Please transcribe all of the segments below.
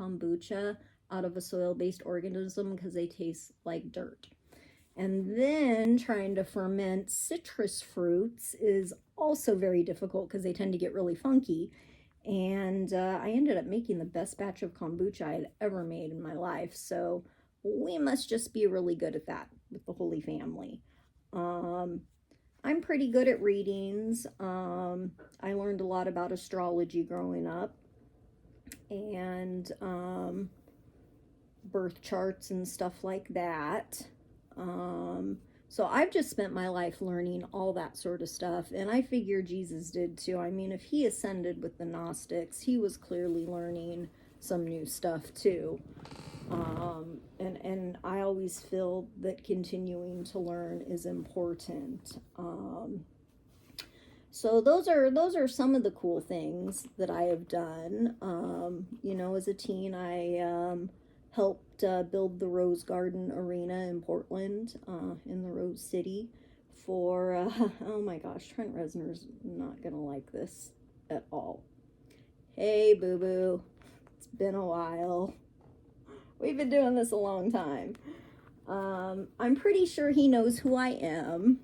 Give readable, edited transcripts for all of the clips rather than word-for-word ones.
kombucha out of a soil-based organism because they taste like dirt. And then trying to ferment citrus fruits is also very difficult because they tend to get really funky. And I ended up making the best batch of kombucha I had ever made in my life. So we must just be really good at that with the Holy Family. I'm pretty good at readings. I learned a lot about astrology growing up, and birth charts and stuff like that. So I've just spent my life learning all that sort of stuff, and I figure Jesus did too. I mean, if he ascended with the Gnostics, he was clearly learning some new stuff too. And I always feel that continuing to learn is important. So those are some of the cool things that I have done. You know, as a teen, I helped build the Rose Garden Arena in Portland, in the Rose City for, oh my gosh, Trent Reznor's not gonna like this at all. Hey, boo-boo, it's been a while. We've been doing this a long time. I'm pretty sure he knows who I am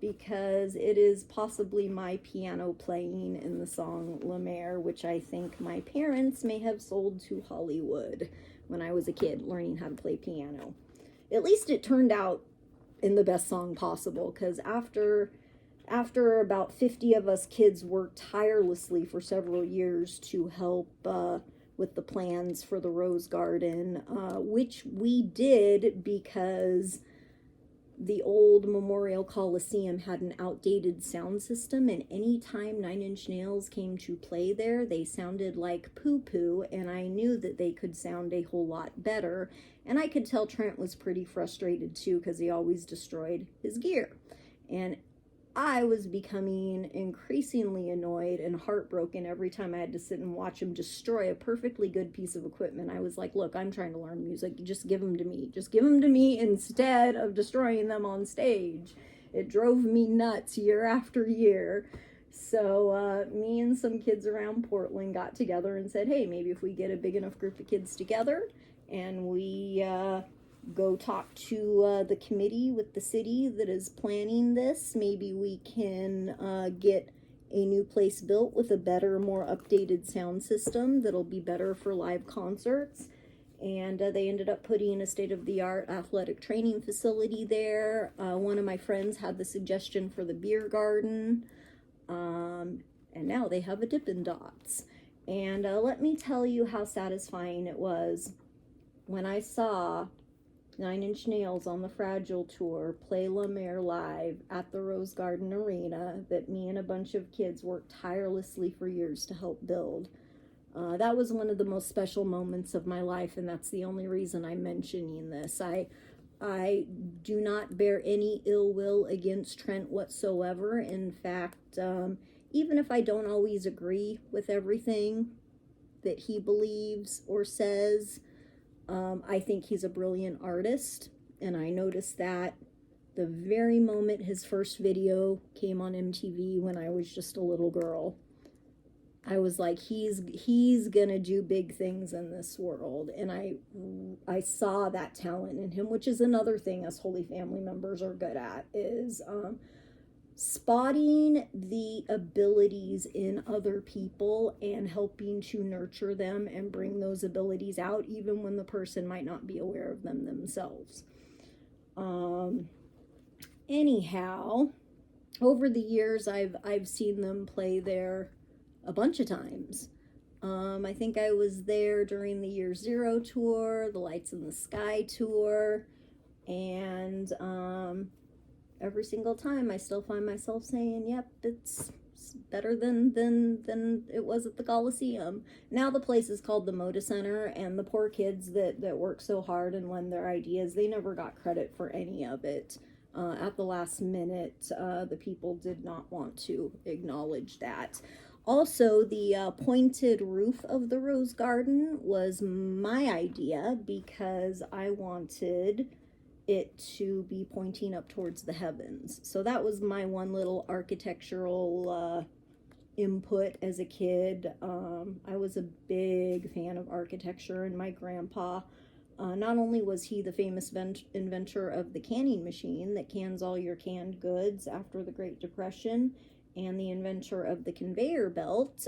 because it is possibly my piano playing in the song La Mer, which I think my parents may have sold to Hollywood when I was a kid learning how to play piano. At least it turned out in the best song possible, because after about 50 of us kids worked tirelessly for several years to help with the plans for the Rose Garden, which we did because the old Memorial Coliseum had an outdated sound system, and anytime Nine Inch Nails came to play there, they sounded like poo-poo, and I knew that they could sound a whole lot better. And I could tell Trent was pretty frustrated too, because he always destroyed his gear. And I was becoming increasingly annoyed and heartbroken every time I had to sit and watch him destroy a perfectly good piece of equipment. I was like, look, I'm trying to learn music. Just give them to me. Just give them to me instead of destroying them on stage. It drove me nuts year after year. So me and some kids around Portland got together and said, hey, maybe if we get a big enough group of kids together and we go talk to the committee with the city that is planning this, maybe we can get a new place built with a better, more updated sound system that'll be better for live concerts. And they ended up putting a state-of-the-art athletic training facility there. One of my friends had the suggestion for the beer garden, and now they have a Dippin' Dots. And let me tell you how satisfying it was when I saw Nine Inch Nails on the Fragile Tour play La Mer live at the Rose Garden Arena that me and a bunch of kids worked tirelessly for years to help build. That was one of the most special moments of my life, and that's the only reason I'm mentioning this. I do not bear any ill will against Trent whatsoever. In fact, even if I don't always agree with everything that he believes or says, I think he's a brilliant artist, and I noticed that the very moment his first video came on MTV when I was just a little girl. I was like, he's gonna do big things in this world, and I saw that talent in him, which is another thing us Holy Family members are good at, is spotting the abilities in other people and helping to nurture them and bring those abilities out, even when the person might not be aware of them themselves. Anyhow, over the years, I've seen them play there a bunch of times. I think I was there during the Year Zero tour, the Lights in the Sky tour, and every single time I still find myself saying, yep, it's better than it was at the Coliseum. Now the place is called the Moda Center, and the poor kids that work so hard and lend their ideas, they never got credit for any of it. At the last minute, the people did not want to acknowledge that. Also, the pointed roof of the Rose Garden was my idea because I wanted it to be pointing up towards the heavens. So that was my one little architectural input as a kid. I was a big fan of architecture, and my grandpa, not only was he the famous inventor of the canning machine that cans all your canned goods after the Great Depression, and the inventor of the conveyor belt,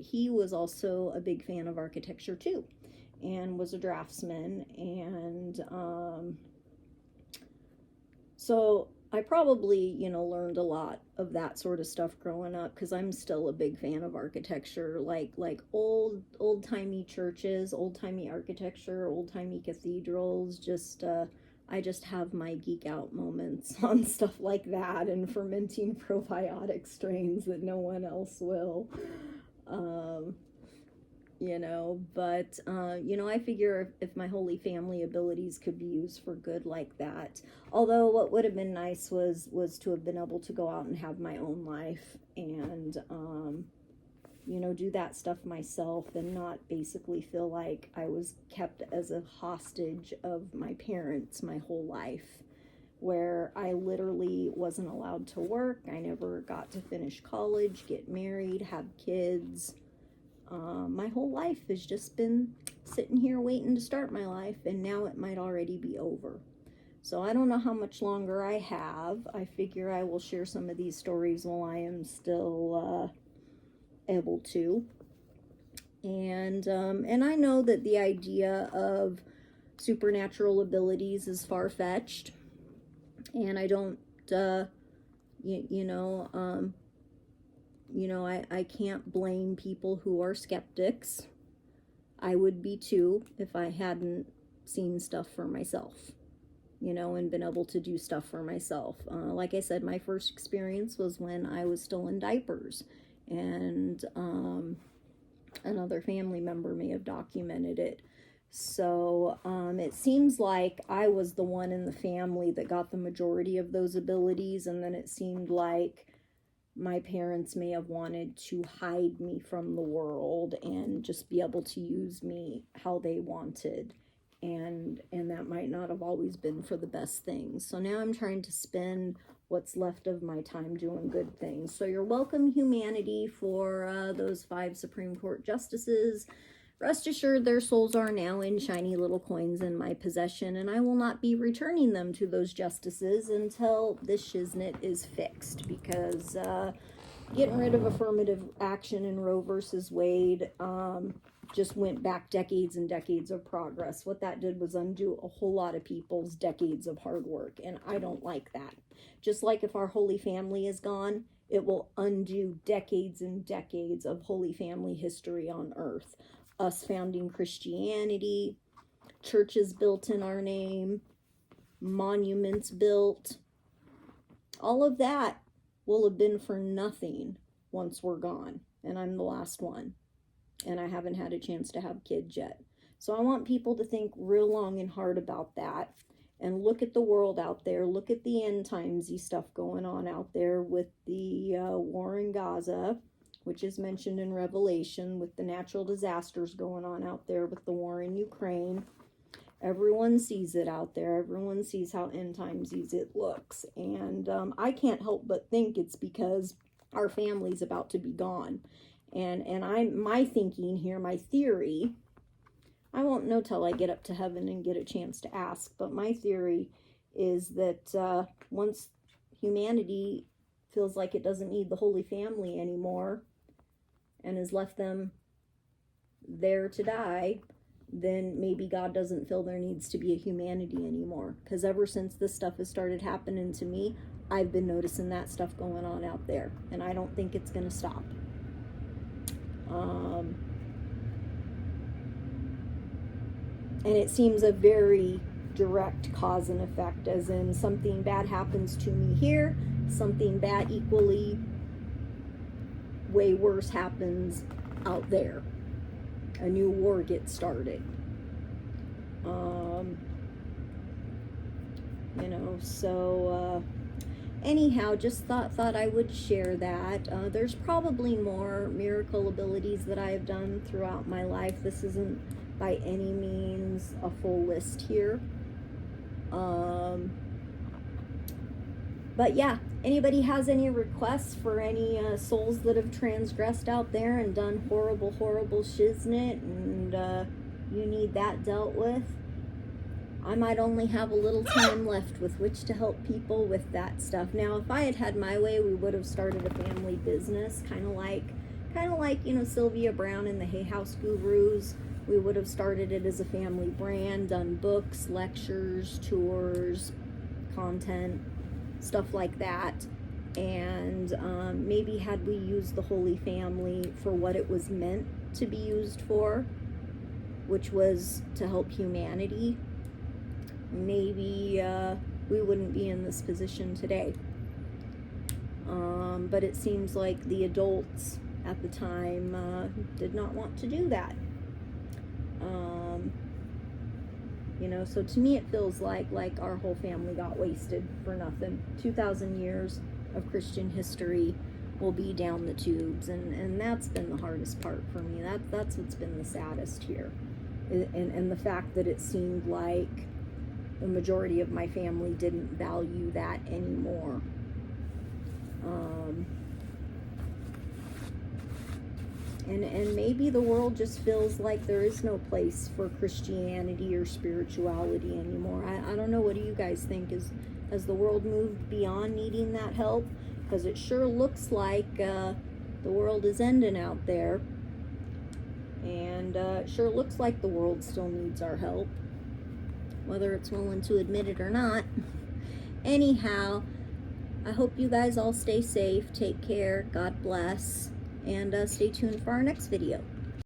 he was also a big fan of architecture too, and was a draftsman. And so I probably, learned a lot of that sort of stuff growing up, because I'm still a big fan of architecture, like old-timey churches, old-timey architecture, old-timey cathedrals. I just have my geek out moments on stuff like that, and fermenting probiotic strains that no one else will. I figure if my Holy Family abilities could be used for good like that. Although what would have been nice was to have been able to go out and have my own life, and do that stuff myself, and not basically feel like I was kept as a hostage of my parents my whole life, where I literally wasn't allowed to work. I never got to finish college, get married, have kids. My whole life has just been sitting here waiting to start my life, and now it might already be over. So I don't know how much longer I have. I figure I will share some of these stories while I am still able to. And I know that the idea of supernatural abilities is far-fetched, and I don't, I can't blame people who are skeptics. I would be too if I hadn't seen stuff for myself, and been able to do stuff for myself. Like I said, my first experience was when I was still in diapers, and another family member may have documented it. So it seems like I was the one in the family that got the majority of those abilities, and then it seemed like my parents may have wanted to hide me from the world and just be able to use me how they wanted, and that might not have always been for the best things. So now I'm trying to spend what's left of my time doing good things. So you're welcome, humanity, for those 5 Supreme Court justices. Rest assured, their souls are now in shiny little coins in my possession, and I will not be returning them to those justices until this shiznit is fixed, because getting rid of affirmative action in Roe versus Wade just went back decades and decades of progress. What that did was undo a whole lot of people's decades of hard work, and I don't like that. Just like if our Holy Family is gone, it will undo decades and decades of Holy Family history on earth. Us founding Christianity, churches built in our name, monuments built, all of that will have been for nothing once we're gone, and I'm the last one, and I haven't had a chance to have kids yet. So I want people to think real long and hard about that, and look at the world out there, look at the end timesy stuff going on out there with the war in Gaza, which is mentioned in Revelation, with the natural disasters going on out there, with the war in Ukraine. Everyone sees it out there. Everyone sees how end timesies it looks. And I can't help but think it's because our family's about to be gone. And my thinking here, my theory, I won't know till I get up to heaven and get a chance to ask, but my theory is that once humanity feels like it doesn't need the Holy Family anymore, and has left them there to die, then maybe God doesn't feel there needs to be a humanity anymore. Because ever since this stuff has started happening to me, I've been noticing that stuff going on out there, and I don't think it's going to stop. And it seems a very direct cause and effect, as in something bad happens to me here, something bad equally way worse happens out there. A new war gets started. Anyhow, just thought I would share that. There's probably more miracle abilities that I have done throughout my life. This isn't by any means a full list here. But yeah, anybody has any requests for any souls that have transgressed out there and done horrible, horrible shiznit, and you need that dealt with, I might only have a little time left with which to help people with that stuff. Now, if I had had my way, we would have started a family business, kind of like, you know, Sylvia Brown and the Hay House Gurus. We would have started it as a family brand, done books, lectures, tours, content, stuff like that. And maybe had we used the Holy Family for what it was meant to be used for, which was to help humanity, maybe we wouldn't be in this position today. But it seems like the adults at the time did not want to do that. You know, so to me it feels like our whole family got wasted for nothing. 2,000 years of Christian history will be down the tubes, and that's been the hardest part for me. That's what's been the saddest here, and the fact that it seemed like the majority of my family didn't value that anymore. And maybe the world just feels like there is no place for Christianity or spirituality anymore. I don't know. What do you guys think? Has the world moved beyond needing that help? Because it sure looks like the world is ending out there. And it sure looks like the world still needs our help, whether it's willing to admit it or not. Anyhow, I hope you guys all stay safe, take care, God bless, and stay tuned for our next video.